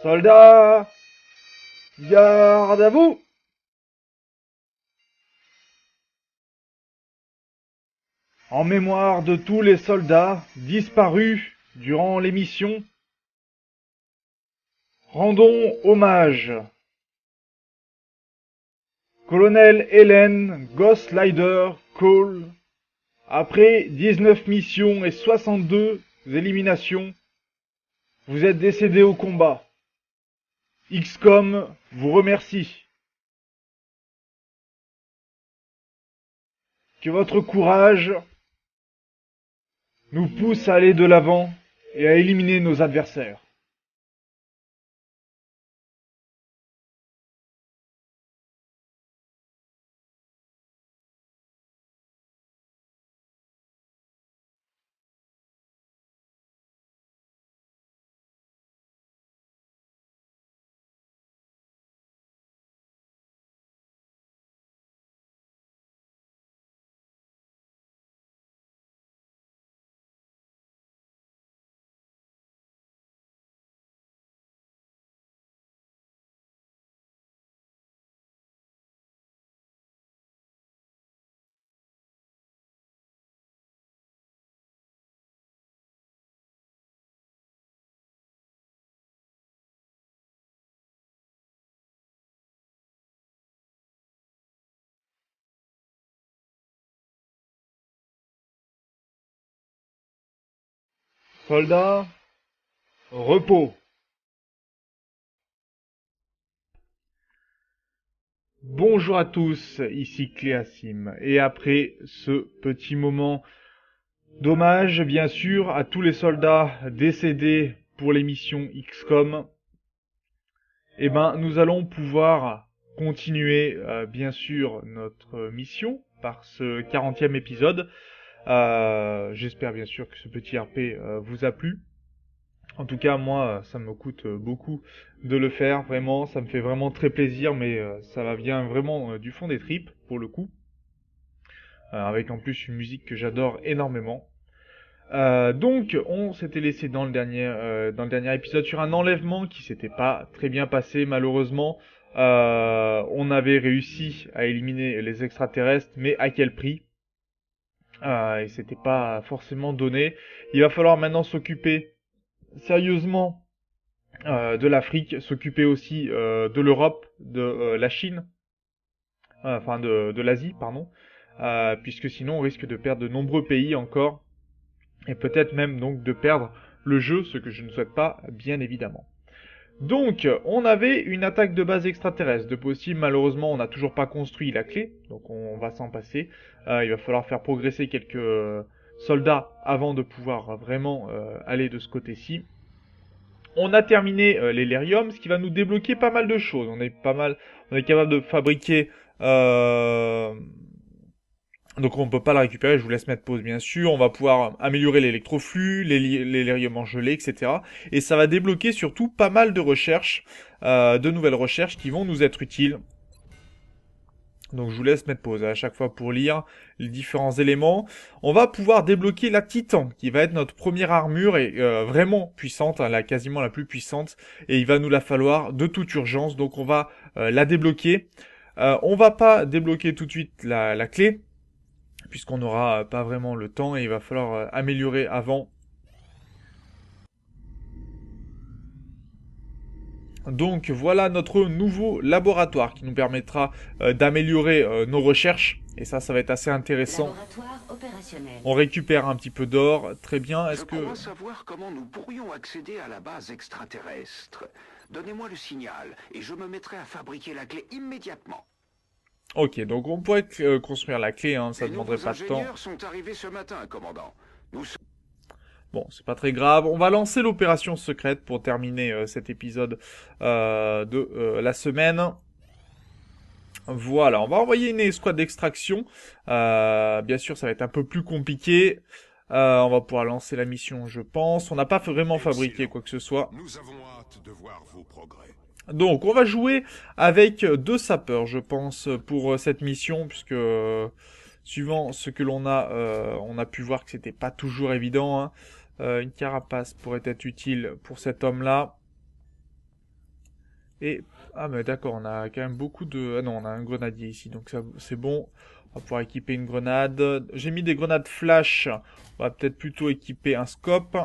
Soldats, garde à vous! En mémoire de tous les soldats disparus durant les missions, rendons hommage. Colonel Helen Ghostlider Cole, après 19 missions et 62 éliminations, vous êtes décédé au combat. XCOM vous remercie. Que votre courage nous pousse à aller de l'avant et à éliminer nos adversaires. Soldats, repos. Bonjour à tous, ici Cléasim. Et après ce petit moment d'hommage, bien sûr, à tous les soldats décédés pour les missions XCOM, eh ben, nous allons pouvoir continuer, bien sûr, notre mission par ce 40e épisode. J'espère bien sûr que ce petit RP vous a plu. En tout cas, moi, ça me coûte beaucoup de le faire, vraiment, ça me fait vraiment très plaisir, mais ça va vient vraiment du fond des tripes, pour le coup, avec en plus une musique que j'adore énormément. Donc, on s'était laissé dans le dernier épisode sur un enlèvement qui s'était pas très bien passé, malheureusement. On avait réussi à éliminer les extraterrestres, mais à quel prix? Et c'était pas forcément donné. Il va falloir maintenant s'occuper sérieusement de l'Afrique, s'occuper aussi de l'Europe, de la Chine, enfin de l'Asie, pardon, puisque sinon on risque de perdre de nombreux pays encore, et peut-être même donc de perdre le jeu, ce que je ne souhaite pas, bien évidemment. Donc, on avait une attaque de base extraterrestre de possible. Malheureusement, on n'a toujours pas construit la clé, donc on va s'en passer. Il va falloir faire progresser quelques soldats avant de pouvoir vraiment aller de ce côté-ci. On a terminé l'Helerium, ce qui va nous débloquer pas mal de choses. On est capable de fabriquer. Donc on ne peut pas la récupérer. Je vous laisse mettre pause, bien sûr. On va pouvoir améliorer l'électroflux, l'Helerium en gelée, etc. Et ça va débloquer surtout pas mal de recherches, de nouvelles recherches qui vont nous être utiles. Donc je vous laisse mettre pause à chaque fois pour lire les différents éléments. On va pouvoir débloquer la Titan, qui va être notre première armure et vraiment puissante, hein, quasiment la plus puissante. Et il va nous la falloir de toute urgence, donc on va la débloquer. On va pas débloquer tout de suite la clé, puisqu'on n'aura pas vraiment le temps et il va falloir améliorer avant. Donc voilà notre nouveau laboratoire qui nous permettra d'améliorer nos recherches. Et ça va être assez intéressant. Laboratoire opérationnel. On récupère un petit peu d'or. Très bien. Je crois savoir comment nous pourrions accéder à la base extraterrestre. Donnez-moi le signal et je me mettrai à fabriquer la clé immédiatement. Ok, donc on pourrait construire la clé, hein, ça ne demanderait pas de temps. Les ingénieurs sont arrivés ce matin, commandant. Bon, c'est pas très grave. On va lancer l'opération secrète pour terminer cet épisode de la semaine. Voilà, on va envoyer une escouade d'extraction. Bien sûr, ça va être un peu plus compliqué. On va pouvoir lancer la mission, je pense. On n'a pas vraiment fabriqué quoi que ce soit. Nous avons hâte de voir vos progrès. Donc, on va jouer avec 2 sapeurs, je pense, pour cette mission, puisque suivant ce que on a pu voir que c'était pas toujours évident. Hein. Une carapace pourrait être utile pour cet homme-là. Et... Ah mais d'accord, on a quand même beaucoup de... Ah non, on a un grenadier ici, donc ça c'est bon. On va pouvoir équiper une grenade. J'ai mis des grenades flash. On va peut-être plutôt équiper un scope.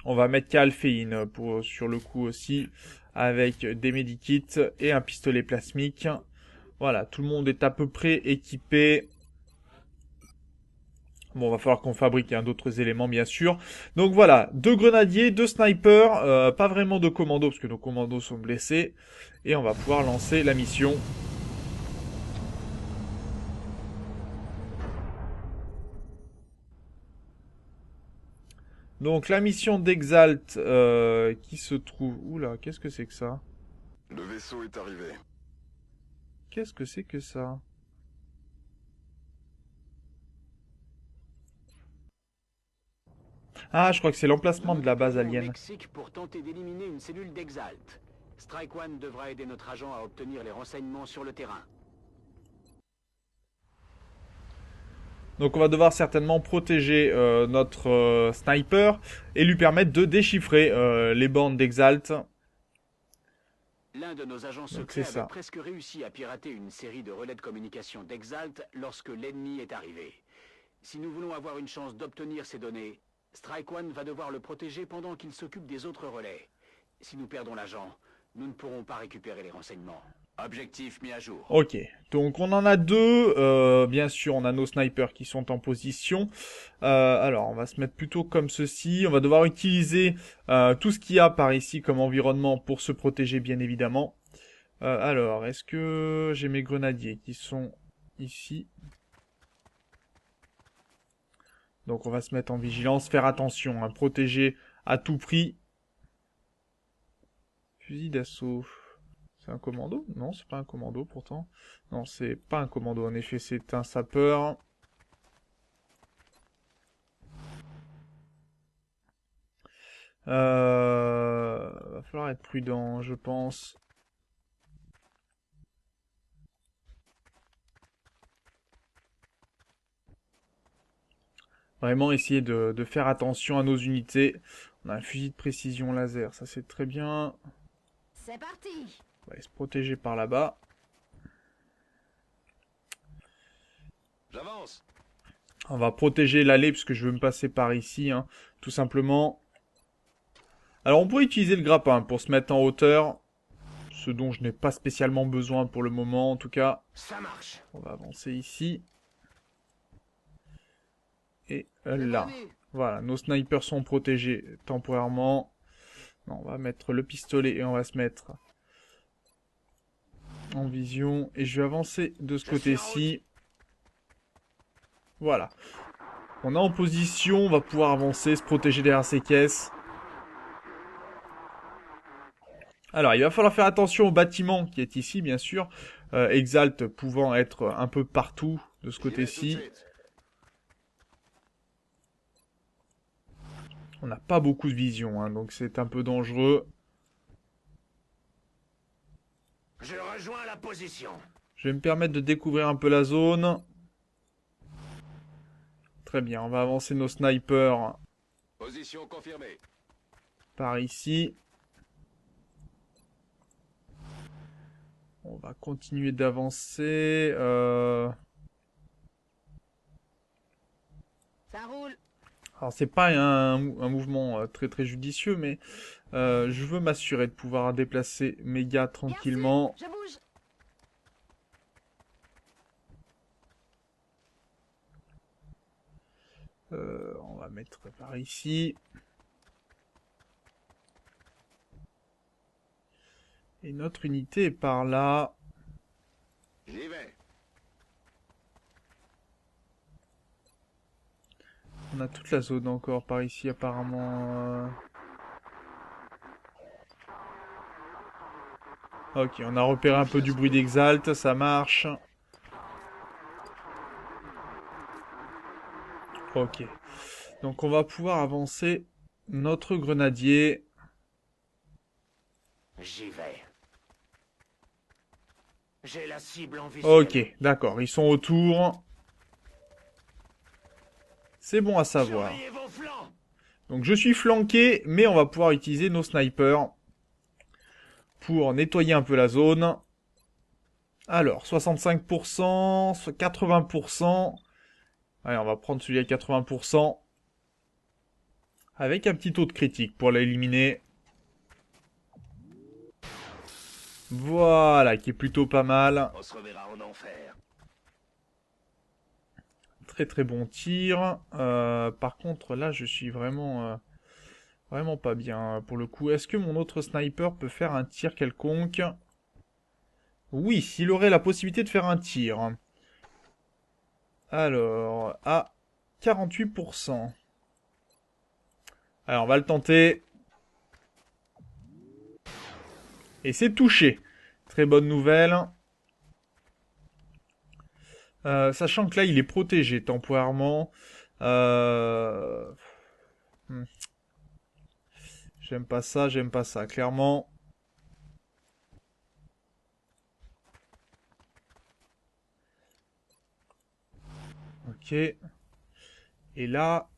On va mettre Calphéine pour sur le coup aussi, avec des medikits et un pistolet plasmique. Voilà, tout le monde est à peu près équipé. Bon, va falloir qu'on fabrique d'autres éléments, bien sûr. Donc voilà, 2 grenadiers, 2 snipers, pas vraiment de commandos, parce que nos commandos sont blessés. Et on va pouvoir lancer la mission. Donc la mission d'Exalt, qui se trouve... Oula, qu'est-ce que c'est que ça? Le vaisseau est arrivé. Qu'est-ce que c'est que ça? Ah, je crois que c'est l'emplacement de la base Au alien. Mexique pour tenter d'éliminer une cellule d'Exalt. Strike One devra aider notre agent à obtenir les renseignements sur le terrain. Donc on va devoir certainement protéger notre sniper et lui permettre de déchiffrer les bandes d'Exalt. L'un de nos agents Donc secrets c'est ça. avait presque réussi à pirater une série de relais de communication d'Exalt lorsque l'ennemi est arrivé. Si nous voulons avoir une chance d'obtenir ces données, Strike One va devoir le protéger pendant qu'il s'occupe des autres relais. Si nous perdons l'agent, nous ne pourrons pas récupérer les renseignements. Objectif mis à jour. Ok, donc on en a 2. Bien sûr, on a nos snipers qui sont en position. Alors, on va se mettre plutôt comme ceci. On va devoir utiliser tout ce qu'il y a par ici comme environnement pour se protéger, bien évidemment. Alors, est-ce que j'ai mes grenadiers qui sont ici? Donc, on va se mettre en vigilance, faire attention, hein, protéger à tout prix. Fusil d'assaut. C'est un commando? Non, c'est pas un commando pourtant. Non, c'est pas un commando. En effet, c'est un sapeur. Va falloir être prudent, je pense. Vraiment essayer de faire attention à nos unités. On a un fusil de précision laser, ça c'est très bien. C'est parti. On va aller se protéger par là-bas. J'avance. On va protéger l'allée puisque je veux me passer par ici, hein, tout simplement. Alors on pourrait utiliser le grappin pour se mettre en hauteur. Ce dont je n'ai pas spécialement besoin pour le moment en tout cas. Ça marche. On va avancer ici. Et là. Voilà, nos snipers sont protégés temporairement. Non, on va mettre le pistolet et on va se mettre en vision. Et je vais avancer de ce côté-ci. Voilà. On est en position, on va pouvoir avancer, se protéger derrière ces caisses. Alors, il va falloir faire attention au bâtiment qui est ici, bien sûr. Exalt pouvant être un peu partout de ce côté-ci. On n'a pas beaucoup de vision, hein, donc c'est un peu dangereux. Je rejoins la position. Je vais me permettre de découvrir un peu la zone. Très bien, on va avancer nos snipers Position confirmée. par ici. On va continuer d'avancer. Ça roule. Alors c'est pas un mouvement très très judicieux, mais je veux m'assurer de pouvoir déplacer mes gars tranquillement. Je bouge. On va mettre par ici. Et notre unité est par là. J'y vais. On a toute la zone encore par ici apparemment. Ok, on a repéré un peu du bruit d'Exalt, ça marche. Ok. Donc on va pouvoir avancer notre grenadier. J'y vais. J'ai la cible en visuel. Ok, d'accord, ils sont autour. C'est bon à savoir. Surveillez vos flancs. Donc je suis flanqué, mais on va pouvoir utiliser nos snipers pour nettoyer un peu la zone. Alors, 65%, 80%. Allez, on va prendre celui à 80%. Avec un petit taux de critique pour l'éliminer. Voilà, qui est plutôt pas mal. On se reverra en enfer. Très très bon tir. Par contre, là, je suis vraiment pas bien pour le coup. Est-ce que mon autre sniper peut faire un tir quelconque? Oui, il aurait la possibilité de faire un tir. Alors, à 48%. Alors, on va le tenter. Et c'est touché. Très bonne nouvelle. Sachant que là, il est protégé temporairement. J'aime pas ça, clairement. Ok. Et là,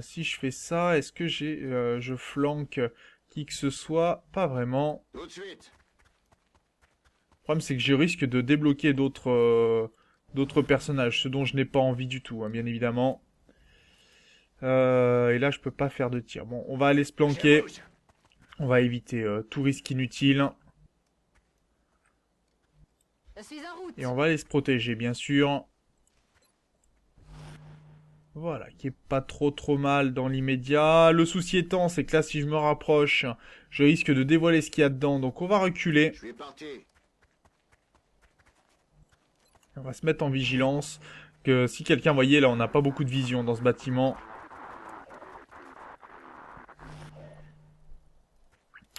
si je fais ça, est-ce que je flanque qui que ce soit? Pas vraiment. Tout de suite. Le problème, c'est que je risque de débloquer d'autres personnages, ce dont je n'ai pas envie du tout, hein, bien évidemment. Et là, je peux pas faire de tir. Bon, on va aller se planquer. On va éviter tout risque inutile. Je suis en route. Et on va aller se protéger, bien sûr. Voilà, qui est pas trop mal dans l'immédiat. Le souci étant, c'est que là, si je me rapproche, je risque de dévoiler ce qu'il y a dedans. Donc, on va reculer. Je suis parti. On va se mettre en vigilance. Que si quelqu'un, voyez, là, on n'a pas beaucoup de vision dans ce bâtiment.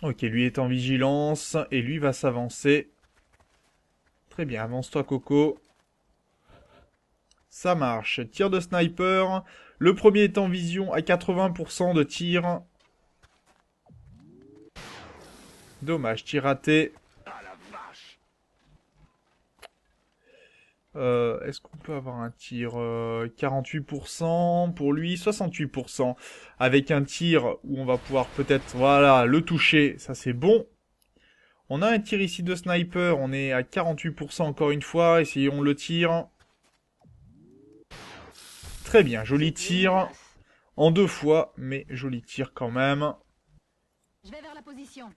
Ok, lui est en vigilance. Et lui va s'avancer. Très bien, avance-toi, Coco. Ça marche. Tir de sniper. Le premier est en vision à 80% de tir. Dommage, tir raté. Ah la vache. Est-ce qu'on peut avoir un tir 48% pour lui, 68%. Avec un tir où on va pouvoir peut-être, voilà, le toucher. Ça, c'est bon. On a un tir ici de sniper. On est à 48% encore une fois. Essayons le tir. Très bien, joli tir. En 2 fois, mais joli tir quand même. Je vais vers la position.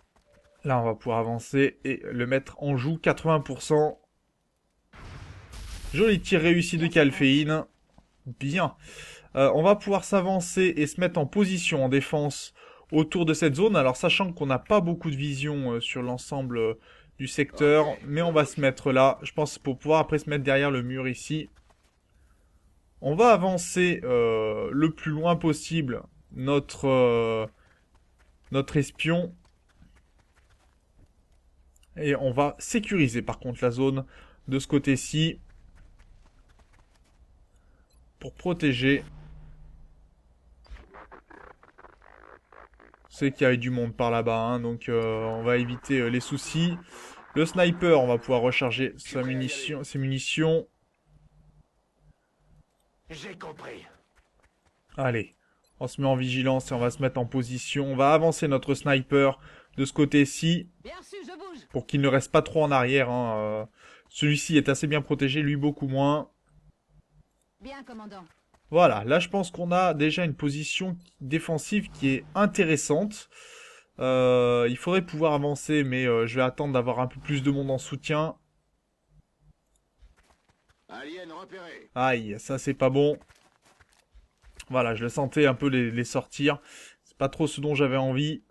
Là, on va pouvoir avancer et le mettre en joue, 80%. Joli tir réussi de Calféine. Bien. On va pouvoir s'avancer et se mettre en position en défense autour de cette zone. Alors, sachant qu'on n'a pas beaucoup de vision sur l'ensemble du secteur, mais on va se mettre là, je pense, pour pouvoir après se mettre derrière le mur ici. On va avancer le plus loin possible notre espion. Et on va sécuriser par contre la zone de ce côté-ci. Pour protéger. C'est qu'il y a du monde par là-bas, hein, donc on va éviter les soucis. Le sniper, on va pouvoir recharger ses munitions. J'ai compris. Allez, on se met en vigilance et on va se mettre en position. On va avancer notre sniper de ce côté-ci. Bien reçu, je bouge. Pour qu'il ne reste pas trop en arrière. Hein. Celui-ci est assez bien protégé, lui beaucoup moins. Bien, commandant. Voilà, là je pense qu'on a déjà une position défensive qui est intéressante. Il faudrait pouvoir avancer, mais je vais attendre d'avoir un peu plus de monde en soutien. Alien repéré. Aïe, ça c'est pas bon. Voilà, je le sentais un peu les sortir. C'est pas trop ce dont j'avais envie.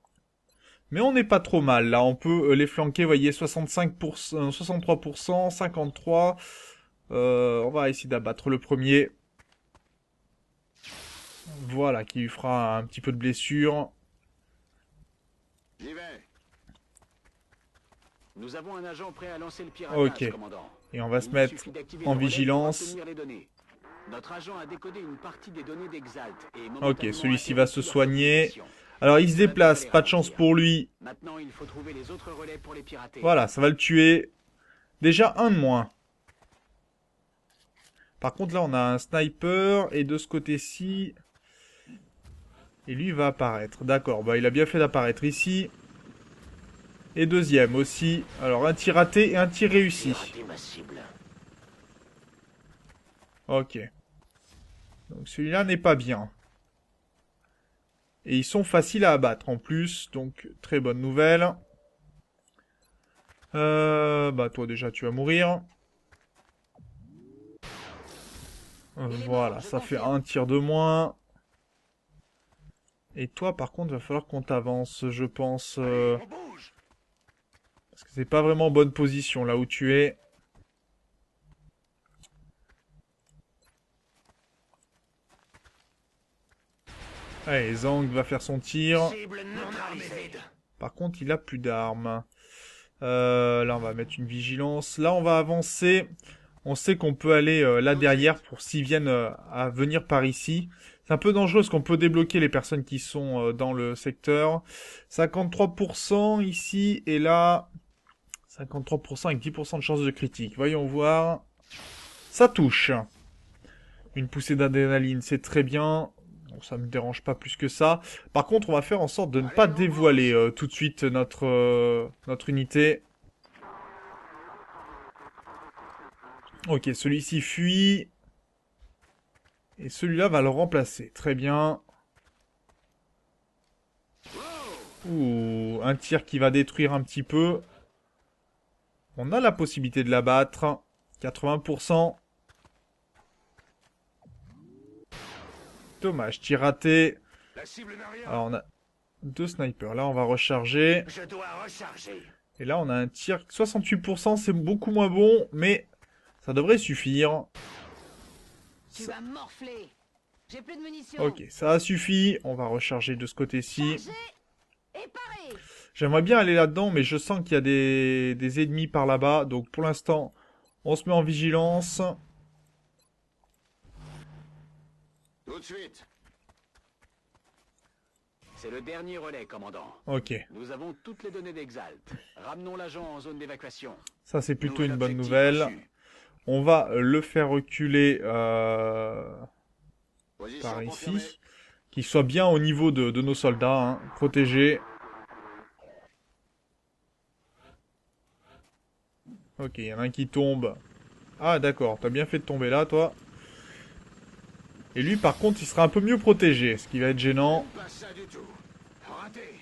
Mais on n'est pas trop mal. Là, on peut les flanquer, vous voyez, 65%, 63%, 53%. On va essayer d'abattre le premier. Voilà, qui lui fera un petit peu de blessure. J'y vais. Nous avons un agent prêt à lancer le piratage, Ok. commandant. Et on va Il se nous mettre suffit d'activer en le relais pour vigilance. obtenir les données. Notre agent a décodé une partie des données d'Exalt et Ok, celui-ci va se interrompu leur soigner. communication. Alors, il se Cela déplace, devrait les pas de chance ralentir. pour lui. Maintenant, il faut trouver les autres relais pour les pirater. Voilà, ça va le tuer. Déjà un de moins. Par contre, là, on a un sniper. Et de ce côté-ci... Et lui va apparaître. D'accord, bah il a bien fait d'apparaître ici. Et deuxième aussi. Alors un tir raté et un tir réussi. Raté ma cible. Ok. Donc celui-là n'est pas bien. Et ils sont faciles à abattre en plus. Donc très bonne nouvelle. Bah toi déjà tu vas mourir. Voilà, ça fait un tir de moins. Et toi par contre va falloir qu'on t'avance, je pense. On bouge. Parce que c'est pas vraiment en bonne position là où tu es. Allez, Zhang va faire son tir. Cible neutralisée. Par contre, il a plus d'armes. Là, on va mettre une vigilance. Là, on va avancer. On sait qu'on peut aller là derrière pour s'ils viennent à venir par ici. C'est un peu dangereux parce qu'on peut débloquer les personnes qui sont dans le secteur. 53% ici et là. 53% avec 10% de chance de critique. Voyons voir. Ça touche. Une poussée d'adrénaline, c'est très bien. Bon, ça me dérange pas plus que ça. Par contre, on va faire en sorte de ne pas dévoiler tout de suite notre unité. Ok, celui-ci fuit. Et celui-là va le remplacer. Très bien. Ouh, un tir qui va détruire un petit peu. On a la possibilité de l'abattre. 80%. Dommage, tir raté. La cible n'a rien. Alors on a 2 snipers. Là, on va recharger. Je dois recharger. Et là, on a un tir 68%. C'est beaucoup moins bon, mais ça devrait suffire. Tu vas morfler. J'ai plus de munitions. Ok, ça a suffi. On va recharger de ce côté-ci. Chargé et paré. J'aimerais bien aller là-dedans, mais je sens qu'il y a des ennemis par là-bas. Donc pour l'instant, on se met en vigilance. Tout de suite. C'est le dernier relais, commandant. Ok, Nous avons toutes les données d'Exalt. Ramenons l'agent en zone d'évacuation. ça c'est plutôt une bonne Nouvel nouvelle. objectif reçu. On va le faire reculer Position par confirmée. ici. Qu'il soit bien au niveau de nos soldats, hein, protégés. Ok, il y en a un qui tombe. Ah d'accord, t'as bien fait de tomber là, toi. Et lui, par contre, il sera un peu mieux protégé, ce qui va être gênant. Pas ça du tout. Raté.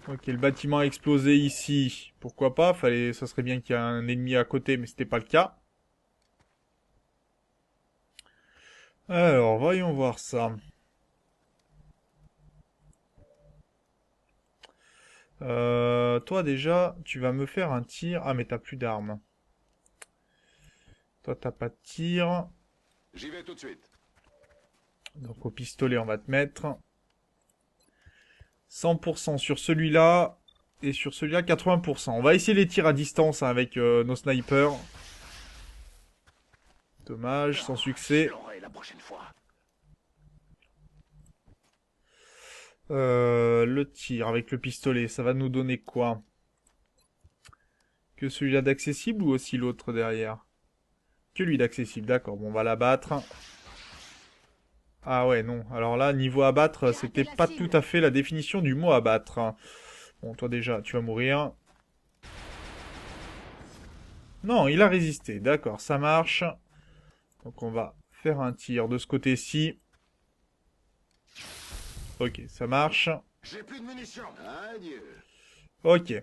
Ok, le bâtiment a explosé ici. Pourquoi pas? Ça serait bien qu'il y ait un ennemi à côté, mais c'était pas le cas. Alors, voyons voir ça. Toi déjà, tu vas me faire un tir. Ah, mais t'as plus d'armes. Toi, t'as pas de tir. J'y vais tout de suite. Donc au pistolet, on va te mettre 100% sur celui-là. Et sur celui-là, 80%. On va essayer les tirs à distance hein, avec nos snipers. Dommage, sans succès. Je l'aurai la prochaine fois. Le tir avec le pistolet, ça va nous donner quoi? Que celui-là d'accessible ou aussi l'autre derrière? Que lui d'accessible, d'accord. Bon, on va l'abattre. Ah ouais, non. Alors là, niveau abattre, c'était pas tout à fait la définition du mot abattre. Bon, toi déjà, tu vas mourir. Non, il a résisté. D'accord, ça marche. Donc on va faire un tir de ce côté-ci. Ok, ça marche. J'ai plus de munitions. Adieu. Ok.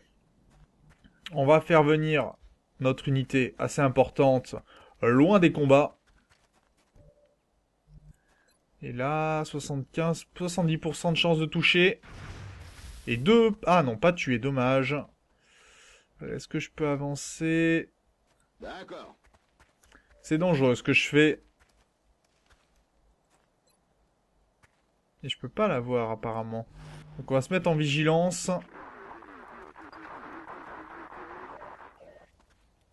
On va faire venir notre unité assez importante loin des combats. Et là, 70% de chance de toucher. Et 2... Ah non, pas tuer, dommage. Est-ce que je peux avancer? D'accord. C'est dangereux ce que je fais. Et je peux pas l'avoir apparemment. Donc on va se mettre en vigilance.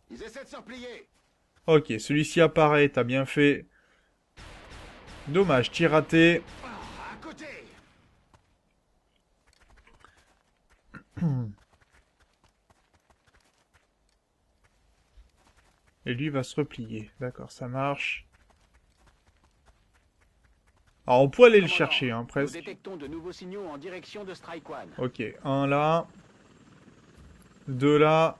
Ils essaient de se replier. Ok, celui-ci apparaît, t'as bien fait. Dommage, tir raté. À côté. Et lui va se replier. D'accord, ça marche. Alors on pourrait aller le Commandant, chercher, hein, nous presque. détectons de nouveaux signaux en direction de Strike One. Ok, un là. Deux là.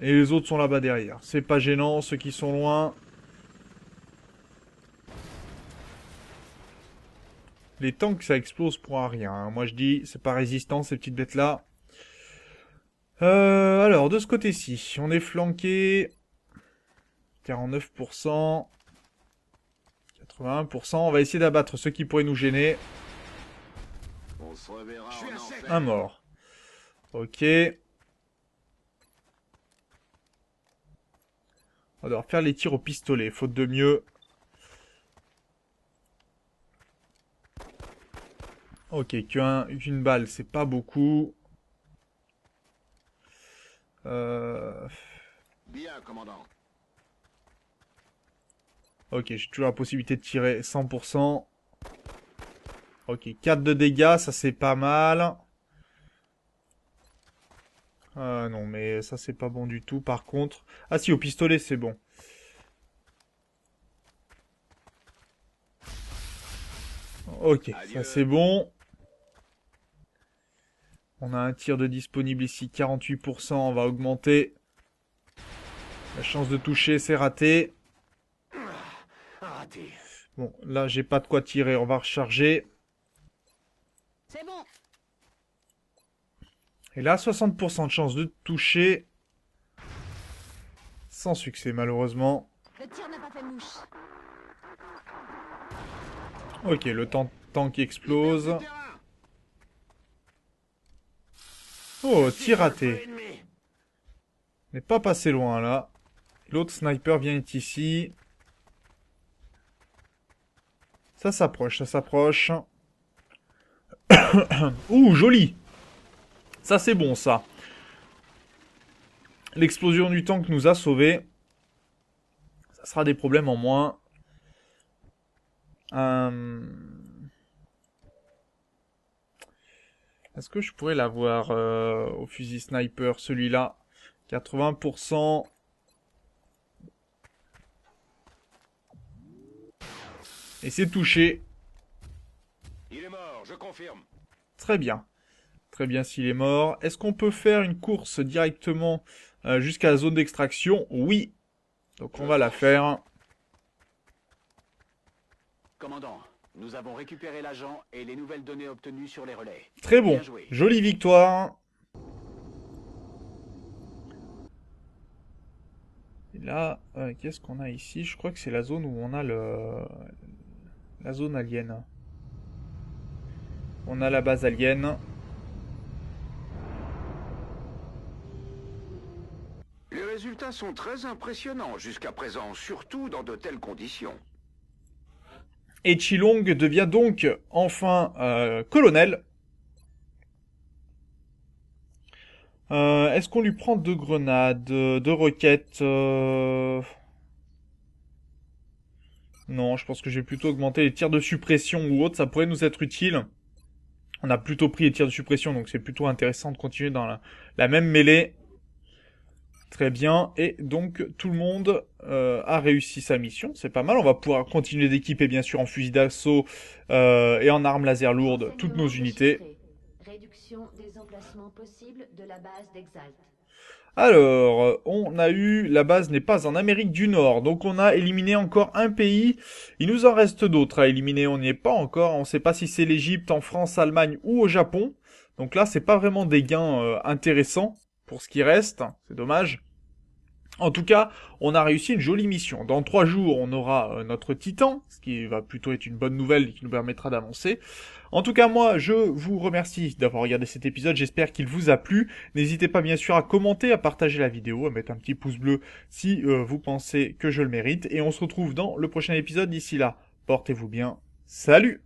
Et les autres sont là-bas derrière. C'est pas gênant, ceux qui sont loin. Les tanks, ça explose pour un rien, hein. Moi je dis, c'est pas résistant ces petites bêtes-là. Alors, de ce côté-ci, on est flanqué. 49%. 81%. On va essayer d'abattre ceux qui pourraient nous gêner. On se reverra Je suis en un sec. enfer. Un mort. Ok. On va devoir faire les tirs au pistolet, faute de mieux. Ok, qu'une balle, c'est pas beaucoup. Bien, commandant. Ok, j'ai toujours la possibilité de tirer 100%. Ok, 4 de dégâts, ça c'est pas mal. Non, mais ça c'est pas bon du tout par contre. Ah si, au pistolet c'est bon. Ok, Adieu. ça c'est bon. On a un tir de disponible ici, 48%, on va augmenter. La chance de toucher, c'est raté. Raté. Bon, là j'ai pas de quoi tirer, on va recharger. C'est bon. Et là, 60% de chance de toucher. Sans succès, malheureusement. Le tir n'a pas fait mouche. Ok, le tank explose. Du terrain. Oh, tir raté. Ennemi. On n'est pas passé loin, là. L'autre sniper vient ici. Ça s'approche, ça s'approche. Ouh, joli. Ça, c'est bon, ça. L'explosion du tank nous a sauvés. Ça sera des problèmes en moins. Est-ce que je pourrais l'avoir au fusil sniper, celui-là? 80%. Et c'est touché. Il est mort, je confirme. Très bien. Très bien s'il est mort. Est-ce qu'on peut faire une course directement jusqu'à la zone d'extraction? Oui. Donc on va la faire. Commandant, nous avons récupéré l'agent et les nouvelles données obtenues sur les relais. Très bon. Bien joué. Jolie victoire. Et là, qu'est-ce qu'on a ici? Je crois que c'est la zone où on a la zone alien. On a la base alien. Les résultats sont très impressionnants jusqu'à présent, surtout dans de telles conditions. Et Chilong devient donc enfin colonel. Est-ce qu'on lui prend 2 grenades, 2 roquettes Non, je pense que je vais plutôt augmenter les tirs de suppression ou autre, ça pourrait nous être utile. On a plutôt pris les tirs de suppression, donc c'est plutôt intéressant de continuer dans la même mêlée. Très bien, et donc tout le monde a réussi sa mission, c'est pas mal. On va pouvoir continuer d'équiper bien sûr en fusil d'assaut et en armes laser lourdes toutes nos unités. Réduction des emplacements possibles de la base d'Exalt. Alors, on a eu, la base n'est pas en Amérique du Nord, donc on a éliminé encore un pays. Il nous en reste d'autres à éliminer, on n'y est pas encore. On ne sait pas si c'est l'Égypte, en France, Allemagne ou au Japon. Donc là, c'est pas vraiment des gains intéressants pour ce qui reste, c'est dommage. En tout cas, on a réussi une jolie mission. Dans 3 jours, on aura notre Titan, ce qui va plutôt être une bonne nouvelle et qui nous permettra d'avancer. En tout cas, moi, je vous remercie d'avoir regardé cet épisode. J'espère qu'il vous a plu. N'hésitez pas, bien sûr, à commenter, à partager la vidéo, à mettre un petit pouce bleu si vous pensez que je le mérite. Et on se retrouve dans le prochain épisode. D'ici là, portez-vous bien. Salut!